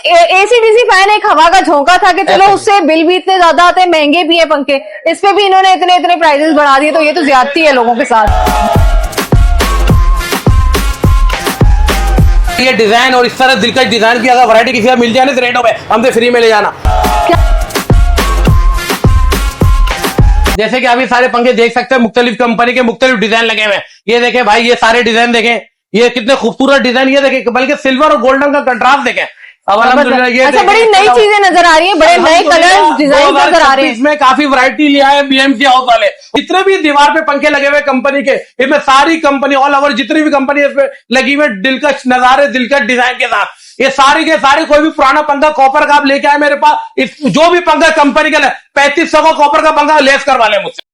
AC DC fan एक हवा का झोंका था कि चलो उससे बिल भी इतने ज्यादा आते हैं, महंगे भी है पंखे, इस पे भी इन्होंने इतने प्राइसेस बढ़ा दिए, तो ये तो ज्यादती है लोगों के साथ। ये डिजाइन और इस तरह दिलकश डिजाइन की अगर वैरायटी किसी का मिल जाए ना तो रेटों पे हमसे फ्री में ले जाना। जैसे कि अभी सारे पंखे देख सकते हैं, मुख्तलिफ कंपनी के मुख्तलिफ डिजाइन लगे हुए हैं। ये देखें भाई, ये सारे डिजाइन देखें, ये कितने खूबसूरत डिजाइन, ये देखें, बल्कि सिल्वर और गोल्डन का कंट्रास्ट देखें। अब अल्हम्दुलिल्लाह ये अच्छा, बड़ी नई चीजें नजर आ रही हैं, बड़े नए कलर डिजाइन नजर आ रहे हैं। इसमें काफी वैरायटी लिया है बीएमसी हाउस वाले। जितने भी दीवार पे पंखे लगे हुए कंपनी के, इसमें सारी कंपनी ऑल ओवर जितनी भी कंपनी इसमें लगी हुई दिलकश नजारे, दिलकश डिजाइन के साथ, ये सारी के सारे कोई भी पुराना पंखा कॉपर का आप लेके आए मेरे पास, जो भी पंखा कंपनी का 3500 का कॉपर का पंखा लेस करवा ले मुझसे।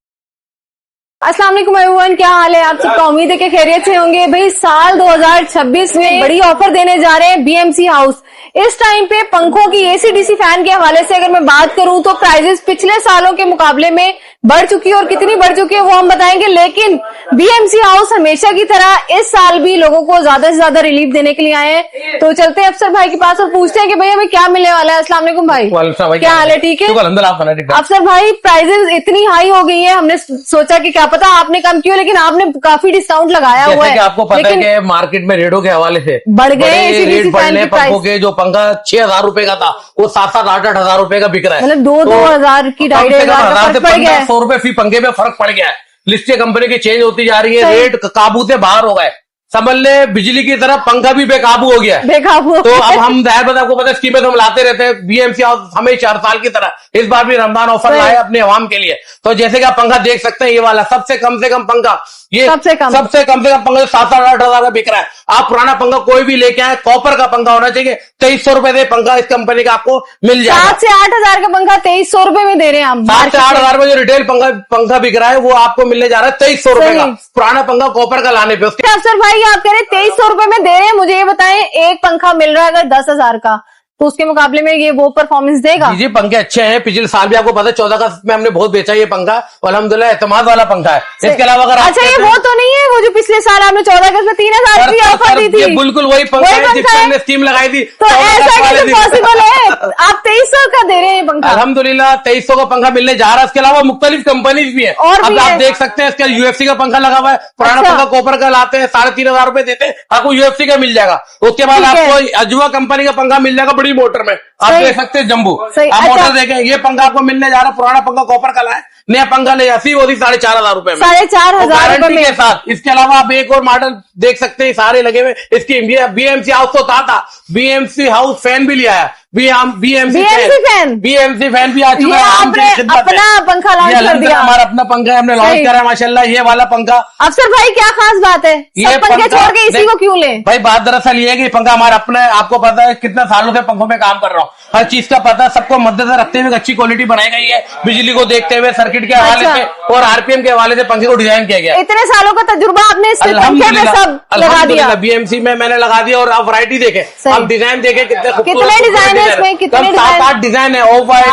अस्सलाम वालेकुम एवरीवन, क्या हाल है आप सबका? उम्मीद है कि खैरियत से होंगे। भाई साल 2026 में बड़ी ऑफर देने जा रहे हैं बीएमसी हाउस। इस टाइम पे पंखों की एसी-डीसी फैन के हवाले से अगर मैं बात करूं तो प्राइजेस पिछले सालों के मुकाबले में बढ़ चुकी है, और कितनी बढ़ चुकी है वो हम बताएंगे। लेकिन बीएमसी हाउस हमेशा की तरह इस साल भी लोगों को ज्यादा से ज्यादा रिलीफ देने के लिए आए हैं। तो चलते हैं अफसर भाई के पास और पूछते हैं कि भाई हमें क्या मिलने वाला है। अस्सलाम वालेकुम भाई, क्या हाल है? ठीक है अफसर भाई, प्राइजेस इतनी हाई हो गई है, हमने सोचा कि क्या पता आपने कम किया, लेकिन आपने काफी डिस्काउंट लगाया हुआ है। आपको पता है कि मार्केट में रेटों के हवाले से बढ़ गए रेट बढ़ने, पंखों के जो पंखा 6000 रुपए का था वो 7-7, 8-8 हजार रुपए का बिक रहा है। मतलब 2-2 हजार की 2,500 पड़ गया है। 100 रुपए फी पंखे में फर्क पड़ गया है। लिस्टें कंपनी की चेंज होती जा रही है, रेट काबू से बाहर हो गए। समझ ले बिजली की तरह पंखा भी बेकाबू हो गया है। बेकाबू। तो अब हम आपको पता है स्कीमें तो हम लाते रहते हैं। बीएमसी हाउस हमेशा हर साल की तरह इस बार भी रमजान ऑफर लाए अपने अवाम के लिए। तो जैसे कि आप पंखा देख सकते हैं, ये वाला सबसे कम से कम पंखा, ये सबसे कम से कम पंखा 7-8 हजार का बिक रहा है। आप पुराना पंखा कोई भी लेके आए, कॉपर का पंखा होना चाहिए। 2300 रुपए से पंखा इस कंपनी का आपको मिल जाएगा। 7 से 8 हजार का पंखा 2300 रुपए में दे रहे हैं हम। 7 से 8 हजार में जो रिटेल पंखा बिक रहा है वो आपको मिलने जा रहा है 2300 रुपए का, पुराना पंखा कॉपर का लाने पे। अफसर भाई आप कह रहे 2300 रुपए में दे रहे हैं, मुझे ये बताएं एक पंखा मिल रहा है अगर 10,000 का, तो उसके मुकाबले में ये वो परफॉर्मेंस देगा? जी पंखे अच्छे हैं। पिछले साल भी आपको पता है 14 अगस्त में हमने बहुत बेचा ये पंखा, अल्हम्दुलिल्लाह एतमाद वाला पंखा है। इसके अलावा अगर अच्छा ये वो तो नहीं है वो जो पिछले साल आपने 14 अगस्त में 3000 की ऑफर दी थी? बिल्कुल वही पंखा है जिसमें हमने स्कीम लगाई थी। तो ऐसा कैसे पॉसिबल है? आप 2300 का दे रहे हैं पंखा? अल्हम्दुलिल्लाह 2300 का पंखा मिलने जा रहा है। इसके अलावा मुख्तलिफ कंपनी भी है, और अब आप देख सकते हैं। इसका यूएफसी का पंखा लगा हुआ है, पुराना पंखा कॉपर का लाते हैं 3,500 रुपए देते हैं, आपको यूएफसी का मिल जाएगा। उसके बाद आपको अजवा कंपनी का पंखा मिल जाएगा बड़ी मोटर में, आप देख सकते हैं जम्बू। आप मोटर देखें, ये पंखा आपको मिलने जा रहा है, पुराना पंखा कॉपर का लाए, नया पंखा ले जाती वो 4,500 रुपए में, 4,500 गारंटी के साथ। इसके अलावा आप एक और मॉडल देख सकते हैं, सारे लगे हुए। इसकी बीएमसी हाउस तो था, बीएमसी हाउस फैन भी लिया है, बीएमसी फैन भी आ चुका है। अपना पंखा लॉन्च कर दिया, हमारा अपना पंखा है, हमने लॉन्च करा है माशाल्लाह। ये वाला पंखा अफसर भाई क्या खास बात है, ये पंखे छोड़ के इसी को क्यों लें? भाई बात दरअसल ये है कि पंखा हमारा अपना है। आपको पता है कितना सालों से पंखों में काम कर रहा हूँ, हर चीज का पता है, सबको मद्देनजर रखते हुए अच्छी क्वालिटी बनाई गई है, बिजली को देखते हुए, सर्किट के हवाले से और आरपीएम के हवाले से पंखे को डिजाइन किया गया। इतने सालों का तजुर्बा आपने सब लगा दिया। बीएमसी में मैंने लगा दिया, और आप वैरायटी देखे, आप डिजाइन देखे, कितने डिजाइन है इसमें, कितने 7-8 डिजाइन है, of white,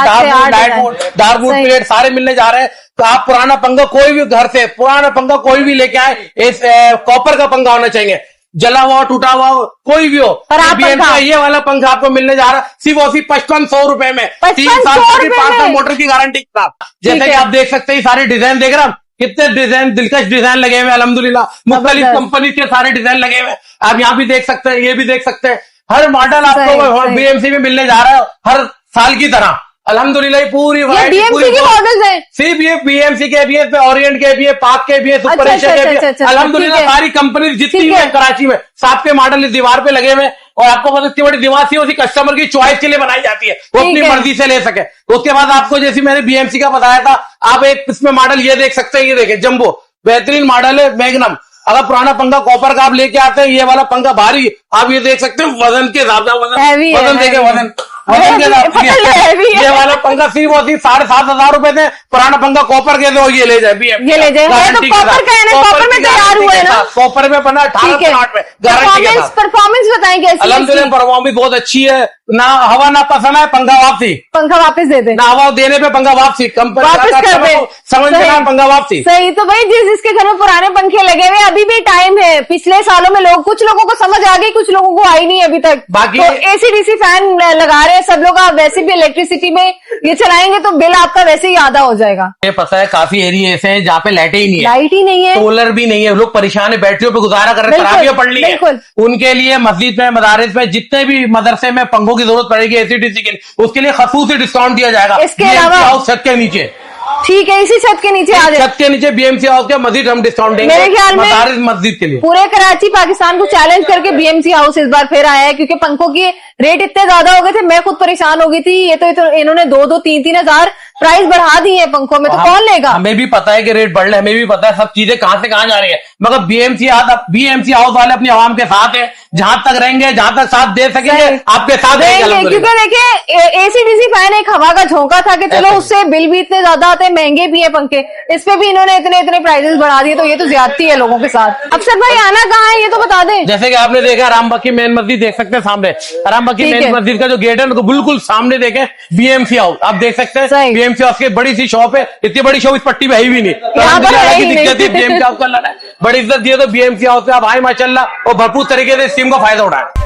dark would plate सारे मिलने जा रहे हैं। तो आप पुराना पंखा कोई भी घर से पुराना पंखा कोई भी लेके आए, इस कॉपर का पंखा होना चाहिए, जला हुआ टूटा हुआ कोई भी हो। ये वाला पंखा आपको मिलने जा रहा है सिर्फ 5500 रुपए में, 3 साल की 5 साल मोटर की गारंटी के साथ। जैसे कि आप देख सकते हैं सारे डिजाइन देख रहे हैं, कितने डिजाइन दिलकश डिजाइन लगे हुए अल्हम्दुलिल्लाह, मुख्तलिफ कंपनी के सारे डिजाइन लगे हुए। आप यहाँ भी देख सकते हैं, ये भी देख सकते हैं, हर मॉडल आपको बीएमसी में मिलने जा रहा है हर साल की तरह अल्हम्दुलिल्लाह। पूरी बीएमसी के मॉडल्स हैं, सिर्फ ये बीएमसी के भी है, ओरिएंट के भी है, पाक के भी है, सुपर एशिया के भी है, अल्हम्दुलिल्लाह सारी कंपनी जितनी भी है कराची में साथ के मॉडल इस दीवार पे लगे हुए। और आपको पता इतनी बड़ी दीवार थी, उसी कस्टमर की चॉइस के लिए बनाई जाती है, वो अपनी मर्जी से ले सके। तो उसके बाद आपको जैसे मैंने बीएमसी का बताया था, आप एक इसमें मॉडल ये देख सकते हैं, ये देखें जंबो बेहतरीन मॉडल है, मैग्नम। अगर पुराना पंखा कॉपर का आप लेके आते हैं, ये वाला पंखा भारी, आप ये देख सकते हैं वजन के हिसाब से, वजन देखे, वजन ये वाला पंखा सिर्फ 7,500 रुपए थे, पुराना पंखा कॉपर के तो ये ले जाए, ये ले जाए, कॉपर में तैयार हुआ है ना, कॉपर में बना 1860 में गारंटी के साथ। परफॉर्मेंस बताएं कैसी? अल्हम्दुलिल्लाह परफॉर्मेंस बहुत अच्छी है, ना हवा ना पसंद है, पंखा वापसी, पंखा वापस दे दे, ना हवा देने पे पंखा वापसी, कंपनी वापस कर दे, समझ में ना पंखा वापसी। सही। तो भाई जिसके घर में पुराने पंखे लगे हुए अभी भी टाइम है। पिछले सालों में कुछ लोगों को समझ आ गई, कुछ लोगों को आई नहीं अभी तक। बाकी तो एसी डीसी फैन लगा रहे हैं सब लोग। आप वैसे भी इलेक्ट्रिसिटी में ये चलाएंगे तो बिल आपका वैसे ही आधा हो जाएगा। ये पता है काफी एरिया ऐसे हैं जहाँ पे लाइटें ही नहीं है, लाइट ही नहीं है, सोलर भी नहीं है, लोग परेशान है, बैटरियों पे गुजारा कर रहे हैं, तरावियां पढ़ ली है। उनके लिए मस्जिद में, मदारिस में, जितने भी मदरसे में पंखों की जरूरत पड़ेगी एसीडीसी के लिए, उसके लिए खसूसी डिस्काउंट दिया जाएगा। इसके अलावा छत के नीचे, ठीक है, इसी छत के नीचे आ जाए, छत के नीचे बीएमसी हाउस के मजीद हम डिस्काउंट देंगे मेरे ख्याल में मदारिस मस्जिद के लिए। पूरे कराची पाकिस्तान को चैलेंज करके बीएमसी हाउस इस बार फिर आया है, क्योंकि पंखों की रेट इतने ज्यादा हो गए थे, मैं खुद परेशान हो गई थी। ये तो इन्होंने 2-3 हजार प्राइस बढ़ा दी है पंखों में, तो कौन लेगा? हमें भी पता है कि रेट बढ़ रहे, हमें भी पता है सब चीजें कहां से कहां जा रही है, मगर बीएमसी हाउस वाले अपनी आवाम के साथ है, जहां तक रहेंगे, जहां तक साथ दे सकेंगे आपके साथ रहेंगे। क्योंकि देखिए एसीडीसी फैन एक हवा का झोंका था कि चलो उससे बिल भी इतने ज्यादा आते हैं, महंगे भी है पंखे, इस पे भी इन्होंने इतने प्राइसेस बढ़ा दिए, तो ये तो ज्यादती है लोगों के साथ। अफसर भाई आना कहाँ है ये तो बता दें। जैसे कि आपने देखा रामबकी मेन मस्जिद देख सकते हैं सामने, रामबकी मेन मस्जिद का जो गेट है ना, बिल्कुल सामने देखे बीएमसी हाउस आप देख सकते हैं। बीएमसी हाउस की बड़ी सी शॉप है, इतनी बड़ी शॉप इस पट्टी में है भी नहीं, दिक्कत है बीएमसी हाउस का। बड़ी इज्जत दिए तो बीएमसी हाउस से आप आए माशाल्लाह और भरपूर तरीके से इस स्कीम का फायदा उठाएं।